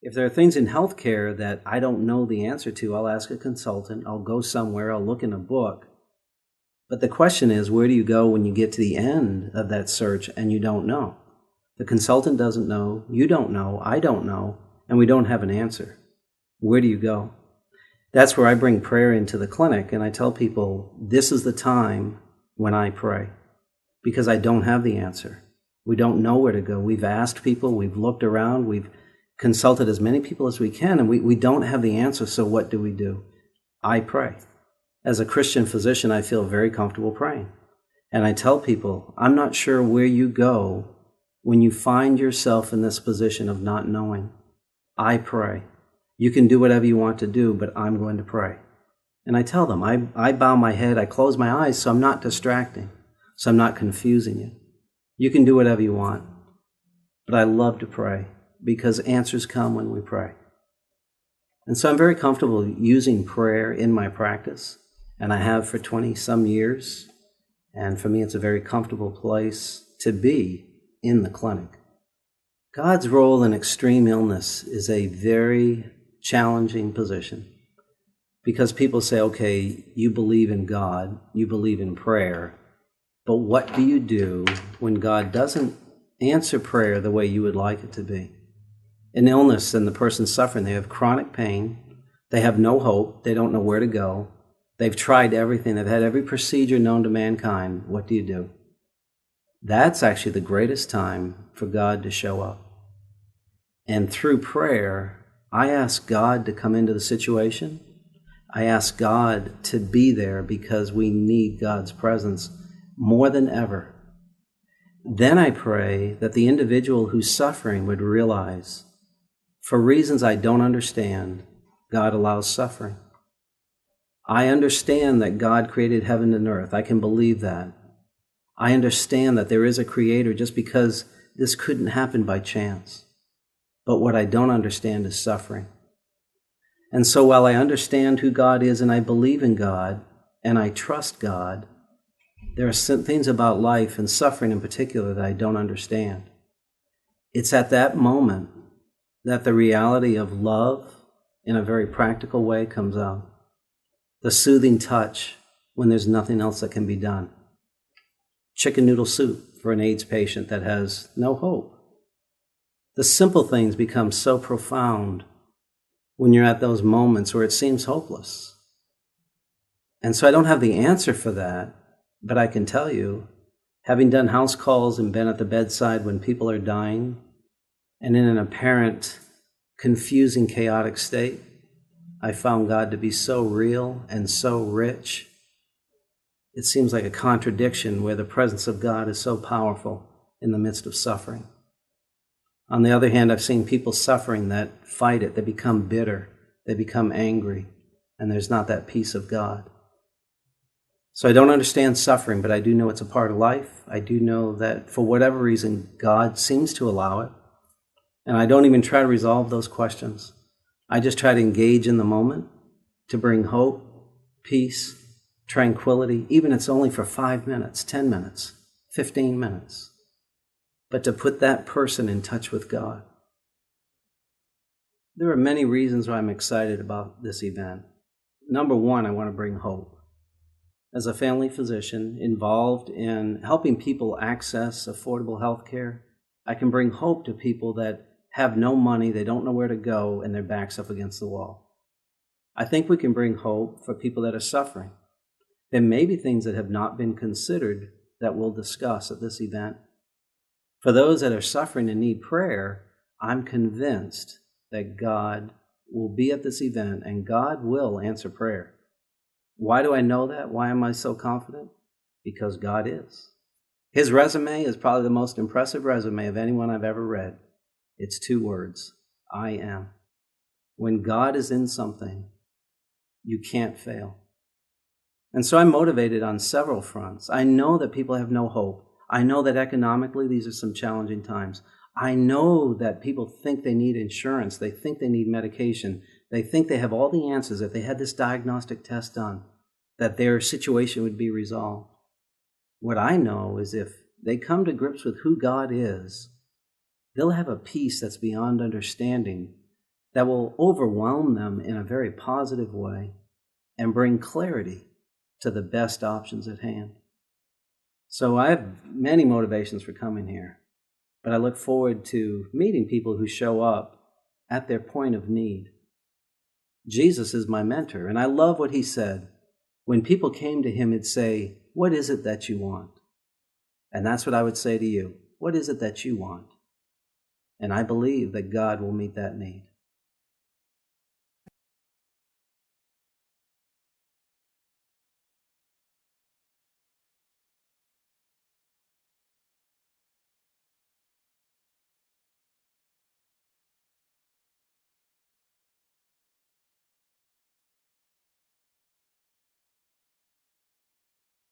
If there are things in healthcare that I don't know the answer to, I'll ask a consultant, I'll go somewhere, I'll look in a book. But the question is, where do you go when you get to the end of that search and you don't know? The consultant doesn't know, you don't know, I don't know, and we don't have an answer. Where do you go? That's where I bring prayer into the clinic, and I tell people, this is the time when I pray, because I don't have the answer. We don't know where to go. We've asked people, we've looked around, we've consulted as many people as we can, and we don't have the answer, so what do? I pray. As a Christian physician, I feel very comfortable praying. And I tell people, I'm not sure where you go when you find yourself in this position of not knowing. I pray. You can do whatever you want to do, but I'm going to pray. And I tell them, I bow my head, I close my eyes, so I'm not distracting, so I'm not confusing you. You can do whatever you want, but I love to pray because answers come when we pray. And so I'm very comfortable using prayer in my practice, and I have for 20-some years. And for me, it's a very comfortable place to be in the clinic. God's role in extreme illness is a very challenging position because people say, okay, you believe in God, you believe in prayer, but what do you do when God doesn't answer prayer the way you would like it to be? In illness and the person's suffering, they have chronic pain, they have no hope, they don't know where to go, they've tried everything, they've had every procedure known to mankind. What do? That's actually the greatest time for God to show up. And through prayer, I ask God to come into the situation. I ask God to be there because we need God's presence more than ever. Then I pray that the individual who's suffering would realize, for reasons I don't understand, God allows suffering. I understand that God created heaven and earth. I can believe that. I understand that there is a creator just because this couldn't happen by chance. But what I don't understand is suffering. And so while I understand who God is and I believe in God and I trust God, there are some things about life and suffering in particular that I don't understand. It's at that moment that the reality of love in a very practical way comes out. The soothing touch when there's nothing else that can be done. Chicken noodle soup for an AIDS patient that has no hope. The simple things become so profound when you're at those moments where it seems hopeless. And so I don't have the answer for that, but I can tell you, having done house calls and been at the bedside when people are dying and in an apparent, confusing, chaotic state, I found God to be so real and so rich. It seems like a contradiction where the presence of God is so powerful in the midst of suffering. On the other hand, I've seen people suffering that fight it. They become bitter. They become angry. And there's not that peace of God. So I don't understand suffering, but I do know it's a part of life. I do know that for whatever reason, God seems to allow it. And I don't even try to resolve those questions. I just try to engage in the moment to bring hope, peace, tranquility, even if it's only for 5 minutes, 10 minutes, 15 minutes. But to put that person in touch with God. There are many reasons why I'm excited about this event. Number one, I want to bring hope. As a family physician involved in helping people access affordable health care, I can bring hope to people that have no money, they don't know where to go, and their back's up against the wall. I think we can bring hope for people that are suffering. There may be things that have not been considered that we'll discuss at this event. For those that are suffering and need prayer, I'm convinced that God will be at this event and God will answer prayer. Why do I know that? Why am I so confident? Because God is. His resume is probably the most impressive resume of anyone I've ever read. It's 2 words, I am. When God is in something, you can't fail. And so I'm motivated on several fronts. I know that people have no hope. I know that economically these are some challenging times. I know that people think they need insurance. They think they need medication. They think they have all the answers. If they had this diagnostic test done, that their situation would be resolved. What I know is if they come to grips with who God is, they'll have a peace that's beyond understanding that will overwhelm them in a very positive way and bring clarity to the best options at hand. So I have many motivations for coming here, but I look forward to meeting people who show up at their point of need. Jesus is my mentor, and I love what he said. When people came to him, he'd say, "What is it that you want?" And that's what I would say to you. What is it that you want? And I believe that God will meet that need.